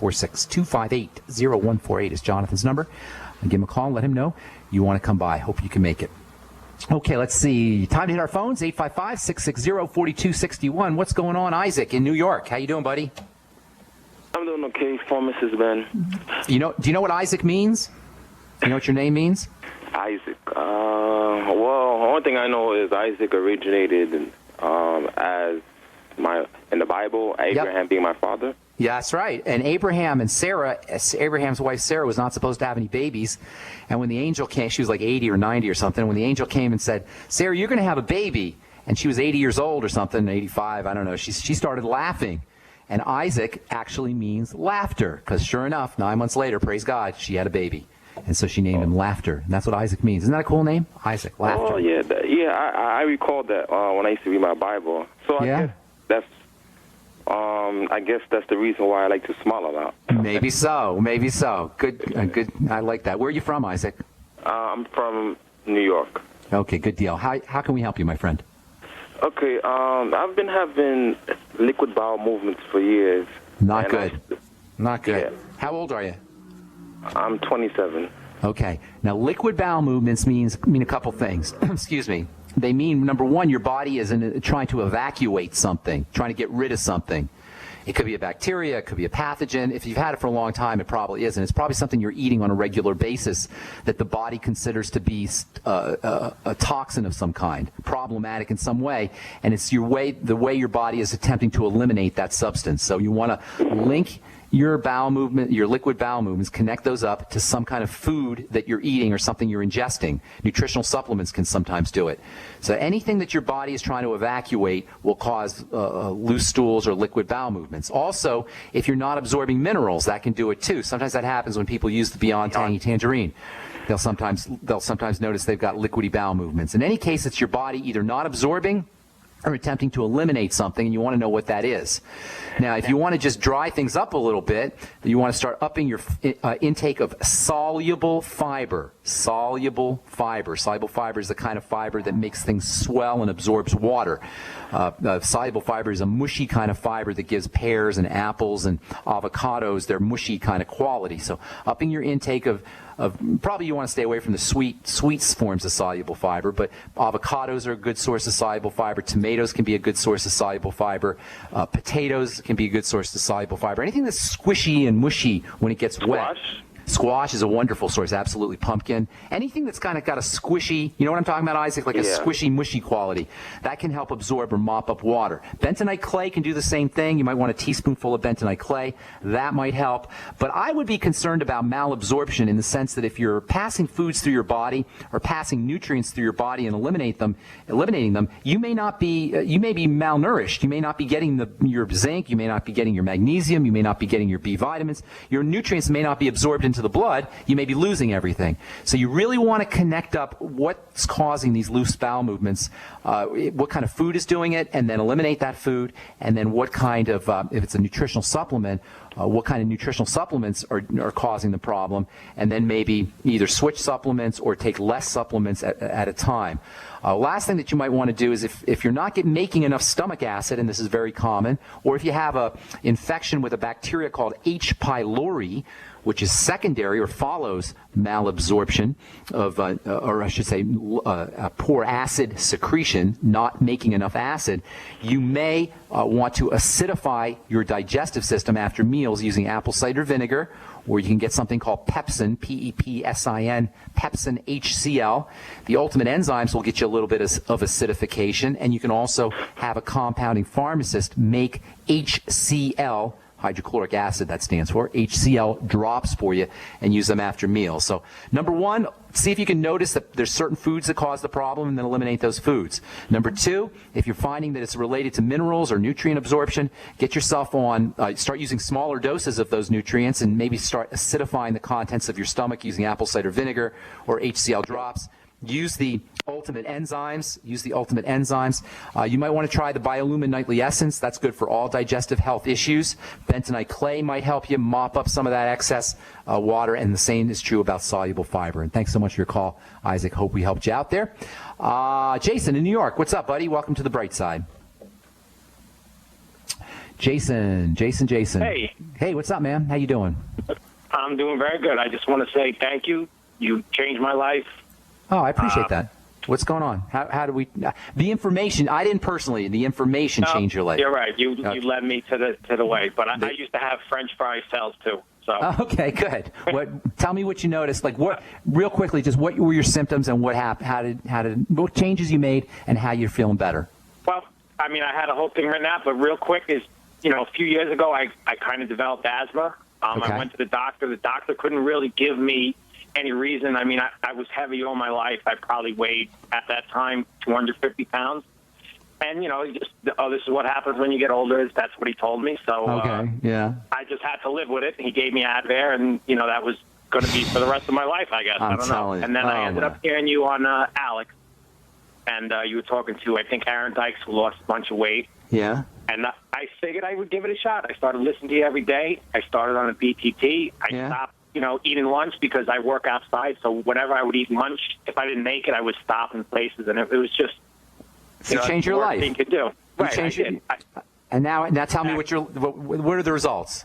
258-0148 is Jonathan's number. Give him a call and let him know you want to come by. Hope you can make it. Okay, let's see. Time to hit our phones, 855-660-4261. What's going on, Isaac, in New York? How you doing, buddy? I'm doing okay, Mrs. Ben. Do you know what Isaac means? Do you know what your name means? Isaac. Well, the only thing I know is Isaac originated as in the Bible, Abraham being my father. Yeah, that's right. And Abraham and Sarah, Abraham's wife Sarah, was not supposed to have any babies. And when the angel came, she was like 80 or 90 or something. When the angel came and said, Sarah, you're going to have a baby. And she was 80 years old or something, 85, I don't know. She started laughing. And Isaac actually means laughter, because sure enough, 9 months later, praise God, she had a baby. And so she named him Laughter. And that's what Isaac means. Isn't that a cool name? Isaac, Laughter. Oh, yeah. I recall that when I used to read my Bible. So I guess that's the reason why I like to smile a lot. Maybe so. Good. I like that. Where are you from, Isaac? I'm from New York. Okay, good deal. How can we help you, my friend? Okay, I've been having liquid bowel movements for years. Not good. Yeah. How old are you? I'm 27. Okay. Now, liquid bowel movements mean a couple things. Excuse me. They mean, number one, your body is trying to evacuate something, trying to get rid of something. It could be a bacteria, it could be a pathogen. If you've had it for a long time, it probably isn't. It's probably something you're eating on a regular basis that the body considers to be a toxin of some kind, problematic in some way, and it's the way your body is attempting to eliminate that substance. So you want to link your bowel movement, your liquid bowel movements, connect those up to some kind of food that you're eating or something you're ingesting. Nutritional supplements can sometimes do it. So anything that your body is trying to evacuate will cause loose stools or liquid bowel movements. Also, if you're not absorbing minerals, that can do it too. Sometimes that happens when people use the Beyond Tangy Tangerine. They'll sometimes notice they've got liquidy bowel movements. In any case, it's your body either not absorbing or attempting to eliminate something, and you want to know what that is. Now, if you want to just dry things up a little bit, you want to start upping your intake of soluble fiber. Soluble fiber. Soluble fiber is the kind of fiber that makes things swell and absorbs water. Soluble fiber is a mushy kind of fiber that gives pears and apples and avocados their mushy kind of quality. So upping your intake of probably you want to stay away from the sweet forms of soluble fiber, but avocados are a good source of soluble fiber. Tomatoes can be a good source of soluble fiber. Potatoes can be a good source of soluble fiber. Anything that's squishy and mushy when it gets wet. Squash is a wonderful source, absolutely. Pumpkin. Anything that's kind of got a squishy, you know what I'm talking about, Isaac? Like a squishy, mushy quality. That can help absorb or mop up water. Bentonite clay can do the same thing. You might want a teaspoonful of bentonite clay. That might help. But I would be concerned about malabsorption in the sense that if you're passing foods through your body or passing nutrients through your body and eliminating them, you may be malnourished. You may not be getting your zinc. You may not be getting your magnesium. You may not be getting your B vitamins. Your nutrients may not be absorbed into the blood. You may be losing everything. So you really want to connect up what's causing these loose bowel movements, what kind of food is doing it, and then eliminate that food, and then what kind of, if it's a nutritional supplement, what kind of nutritional supplements are causing the problem, and then maybe either switch supplements or take less supplements at a time. Last thing that you might want to do is if you're not making enough stomach acid, and this is very common, or if you have an infection with a bacteria called H. pylori, which is secondary or follows malabsorption of, or I should say, poor acid secretion, not making enough acid, you may want to acidify your digestive system after meals using apple cider vinegar, or you can get something called pepsin, P-E-P-S-I-N, pepsin HCl. The ultimate enzymes will get you a little bit of acidification, and you can also have a compounding pharmacist make HCl, hydrochloric acid, that stands for, HCl drops for you, and use them after meals. So, number one, see if you can notice that there's certain foods that cause the problem and then eliminate those foods. Number two, if you're finding that it's related to minerals or nutrient absorption, get yourself on, start using smaller doses of those nutrients and maybe start acidifying the contents of your stomach using apple cider vinegar or HCl drops. Use the ultimate enzymes. You might want to try the Biolumin Nightly Essence. That's good for all digestive health issues. Bentonite clay might help you mop up some of that excess water, and the same is true about soluble fiber. And thanks so much for your call, Isaac. Hope we helped you out there. Jason in New York, what's up, buddy? Welcome to the bright side. Jason. Hey. Hey, what's up, man? How you doing? I'm doing very good. I just want to say thank you. You changed my life. Oh, I appreciate that. What's going on? How do we? The information. I didn't personally. The information changed your life. You're right. You led me to the way. But I used to have French fry sales too. So. Okay, good. Tell me what you noticed. Like what? Real quickly, just what were your symptoms and what happened? What changes you made and how you're feeling better? Well, I mean, I had a whole thing written out, but real quick is, a few years ago, I kind of developed asthma. Okay. I went to the doctor. The doctor couldn't really give me any reason. I mean, I was heavy all my life. I probably weighed, at that time, 250 pounds. And, this is what happens when you get older. That's what he told me. So yeah. I just had to live with it. He gave me Advair, and, that was going to be for the rest of my life, I guess. I don't know. And then I ended up hearing you on Alex, and you were talking to, I think, Aaron Dykes, who lost a bunch of weight. Yeah. And I figured I would give it a shot. I started listening to you every day. I started on a BTT. I stopped, eating lunch because I work outside. So whenever I would eat lunch, if I didn't make it, I would stop in places. And it was just, change your life. Thing you could do. Right, I did. And now tell me what are the results?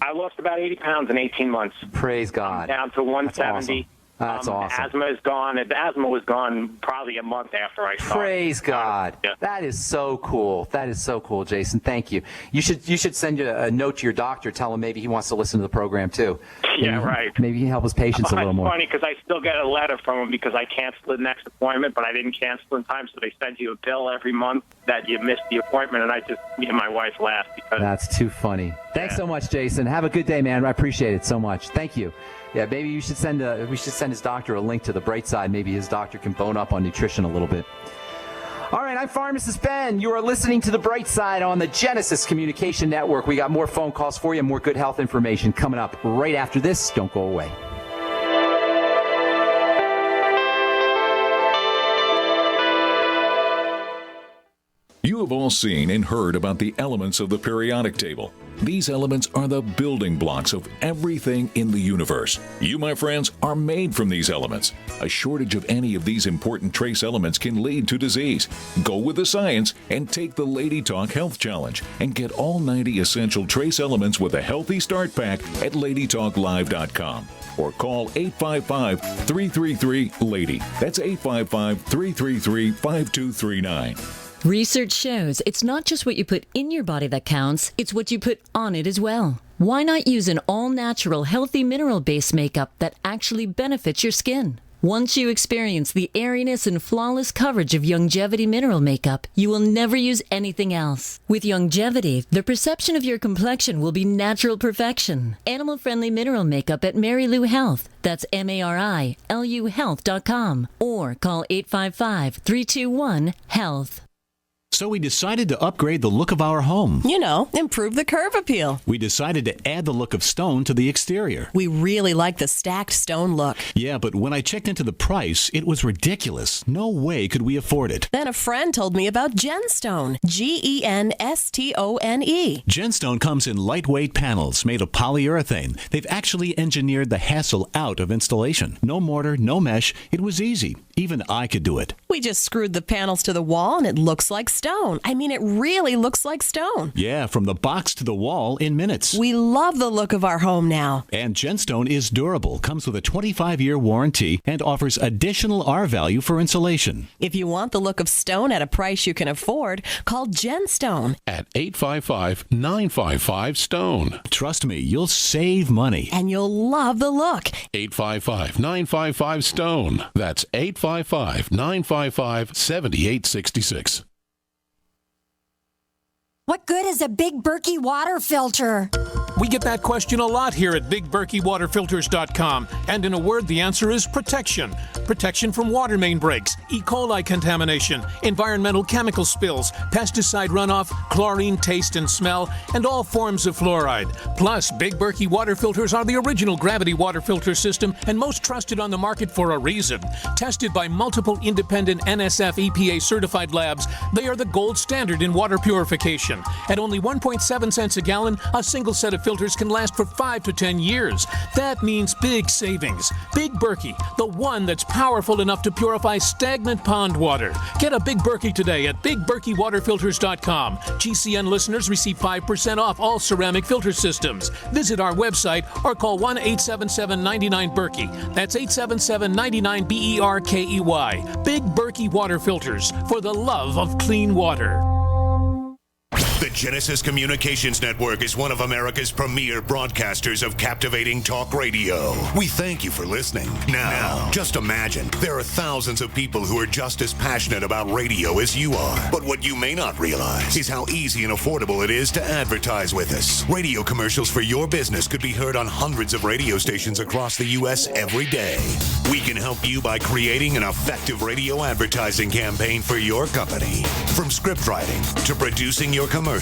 I lost about 80 pounds in 18 months. Praise God. I'm down to 170. That's awesome. Asthma is gone. The asthma was gone probably a month after I started. Praise God. Yeah. That is so cool. That is so cool, Jason. Thank you. You should send a note to your doctor. Tell him maybe he wants to listen to the program too. Yeah, right. Maybe he can help his patients a little more. It's funny because I still get a letter from him because I canceled the next appointment, but I didn't cancel in time, so they send you a bill every month that you missed the appointment, and me and my wife laughed because that's too funny. Thanks so much, Jason. Have a good day, man. I appreciate it so much. Thank you. Yeah, maybe we should send his doctor a link to the Bright Side. Maybe his doctor can bone up on nutrition a little bit. All right, I'm Pharmacist Ben. You are listening to the Bright Side on the Genesis Communication Network. We got more phone calls for you, more good health information coming up right after this. Don't go away. You have all seen and heard about the elements of the periodic table. These elements are the building blocks of everything in the universe. You, my friends, are made from these elements. A shortage of any of these important trace elements can lead to disease. Go with the science and take the Lady Talk Health Challenge and get all 90 essential trace elements with a healthy start pack at LadyTalkLive.com. Or call 855-333-LADY. That's 855-333-5239. Research shows it's not just what you put in your body that counts, it's what you put on it as well. Why not use an all-natural, healthy mineral-based makeup that actually benefits your skin? Once you experience the airiness and flawless coverage of Longevity mineral makeup, you will never use anything else. With Longevity, the perception of your complexion will be natural perfection. Animal-friendly mineral makeup at Mary Lou Health. That's MARILU Health.com. Or call 855-321-HEALTH. So we decided to upgrade the look of our home. Improve the curb appeal. We decided to add the look of stone to the exterior. We really like the stacked stone look. Yeah, but when I checked into the price, it was ridiculous. No way could we afford it. Then a friend told me about Genstone. Genstone. Genstone comes in lightweight panels made of polyurethane. They've actually engineered the hassle out of installation. No mortar, no mesh. It was easy. Even I could do it. We just screwed the panels to the wall and it looks like stone. I mean, it really looks like stone. Yeah, from the box to the wall in minutes. We love the look of our home now. And Genstone is durable, comes with a 25-year warranty, and offers additional R value for insulation. If you want the look of stone at a price you can afford, call Genstone at 855-955-STONE. Trust me, you'll save money. And you'll love the look. 855-955-STONE. That's 855-955-7866. What good is a Big Berkey water filter? We get that question a lot here at BigBerkeyWaterFilters.com. And in a word, the answer is protection. Protection from water main breaks, E. coli contamination, environmental chemical spills, pesticide runoff, chlorine taste and smell, and all forms of fluoride. Plus, Big Berkey water filters are the original gravity water filter system and most trusted on the market for a reason. Tested by multiple independent NSF EPA certified labs, they are the gold standard in water purification. At only 1.7 cents a gallon, a single set of filters filters can last for 5 to 10 years. That means big savings. Big Berkey, the one that's powerful enough to purify stagnant pond water. Get a Big Berkey today at BigBerkeyWaterFilters.com. GCN listeners receive 5% off all ceramic filter systems. Visit our website or call 1-877-99-BERKEY. That's 877-99-BERKEY. Big Berkey Water Filters, for the love of clean water. The Genesis Communications Network is one of America's premier broadcasters of captivating talk radio. We thank you for listening. Now, just imagine, there are thousands of people who are just as passionate about radio as you are. But what you may not realize is how easy and affordable it is to advertise with us. Radio commercials for your business could be heard on hundreds of radio stations across the U.S. every day. We can help you by creating an effective radio advertising campaign for your company. From script writing to producing your commercial,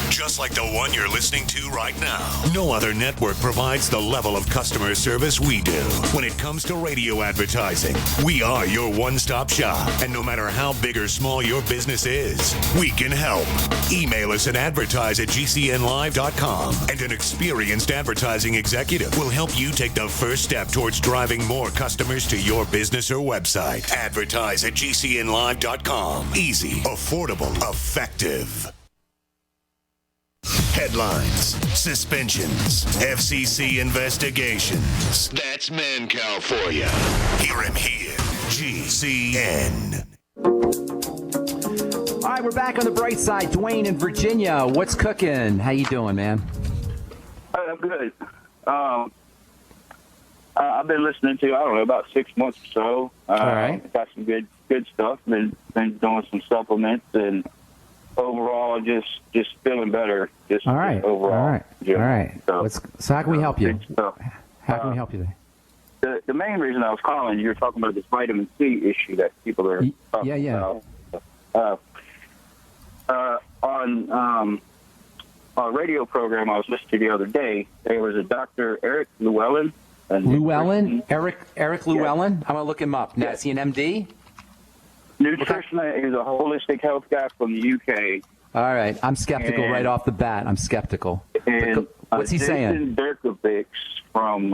just like the one you're listening to right now. No other network provides the level of customer service we do. When it comes to radio advertising, we are your one-stop shop. And no matter how big or small your business is, we can help. Email us at advertise@gcnlive.com, and an experienced advertising executive will help you take the first step towards driving more customers to your business or website. Advertise@gcnlive.com. Easy, affordable, effective. Headlines, suspensions, FCC investigations. That's Mancow for you. Hear him here. GCN. All right, we're back on the bright side. Dwayne in Virginia, what's cooking? How you doing, man? I'm good. I've been listening to, about 6 months or so. All right. Got some good stuff. Been doing some supplements, and overall, just feeling better. All right. Overall. All right. Jim. All right. So, how can we help you? How can we help you today? The main reason I was calling, you're talking about this vitamin C issue that people are talking about. On a radio program I was listening to the other day, there was a Dr. Eric Llewellyn. Eric Llewellyn? I'm going to look him up. Now, is he an MD? Nutritionist. He's a holistic health guy from the UK. All right. I'm skeptical right off the bat. I'm skeptical. And what's he saying? Jason Berkovich from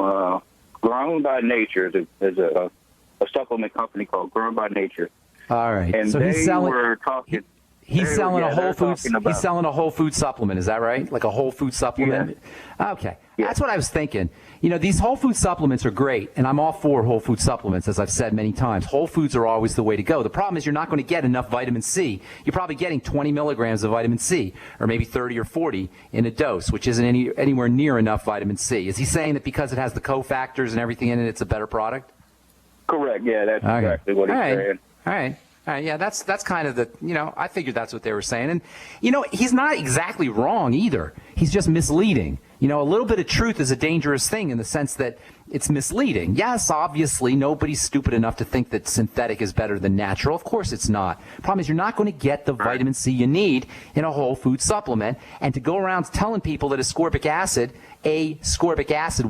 Grown by Nature. There's a supplement company called Grown by Nature. All right. And so he's talking. He's selling a Whole Foods. He's selling a Whole Food supplement. Is that right? Like a Whole Food supplement? Yeah. Okay. Yeah. That's what I was thinking. These Whole Food supplements are great, and I'm all for Whole Food supplements, as I've said many times. Whole Foods are always the way to go. The problem is you're not going to get enough vitamin C. You're probably getting 20 milligrams of vitamin C, or maybe 30 or 40 in a dose, which isn't anywhere near enough vitamin C. Is he saying that because it has the cofactors and everything in it, it's a better product? Correct. Yeah, that's exactly what he's saying. All right. Yeah, that's kind of the, I figured that's what they were saying. And, he's not exactly wrong either. He's just misleading. A little bit of truth is a dangerous thing in the sense that it's misleading. Yes, obviously, nobody's stupid enough to think that synthetic is better than natural. Of course it's not. Problem is you're not going to get the vitamin C you need in a whole food supplement. And to go around telling people that ascorbic acid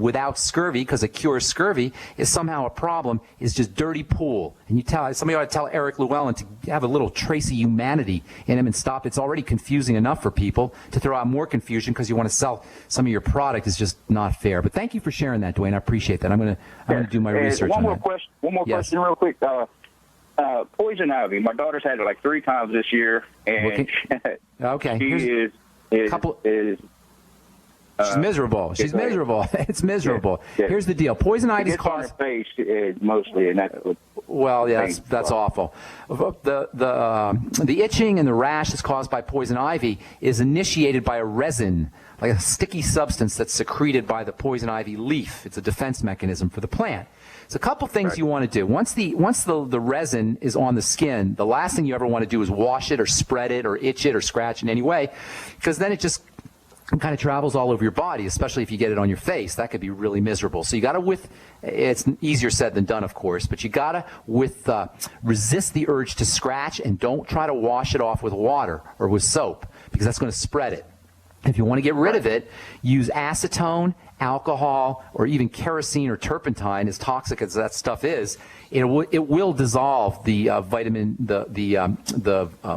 without scurvy, because it cures scurvy, is somehow a problem, is just dirty pool. And somebody ought to tell Eric Llewellyn to have a little trace of humanity in him and stop. It's already confusing enough for people. To throw out more confusion because you want to sell some of your product is just not fair. But thank you for sharing that, Dwayne. I appreciate that. I'm going to do my research on that. One more question real quick. Poison ivy. My daughter's had it like 3 times this year, and okay. She's miserable. She's miserable. It's miserable. Yeah. Here's the deal. Poison ivy is caused on her face mostly, and that's what. Well, yeah, that's awful. The itching and the rash that's caused by poison ivy is initiated by a resin, like a sticky substance that's secreted by the poison ivy leaf. It's a defense mechanism for the plant. So a couple things you want to do. Once the resin is on the skin, the last thing you ever want to do is wash it or spread it or itch it or scratch in any way, because then it just kind of travels all over your body, especially if you get it on your face. That could be really miserable. So you got to it's easier said than done, of course, but you got to resist the urge to scratch, and don't try to wash it off with water or with soap, because that's going to spread it. If you want to get rid of it, use acetone, alcohol, or even kerosene or turpentine. As toxic as that stuff is, it will dissolve the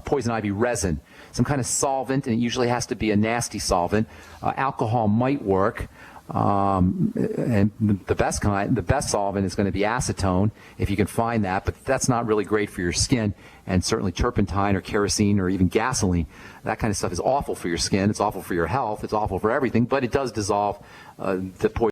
poison ivy resin. some kind of solvent, and it usually has to be a nasty solvent. Alcohol might work. And the best solvent is going to be acetone, if you can find that, but that's not really great for your skin. And certainly turpentine or kerosene or even gasoline, that kind of stuff is awful for your skin. It's awful for your health. It's awful for everything, but it does dissolve the poison.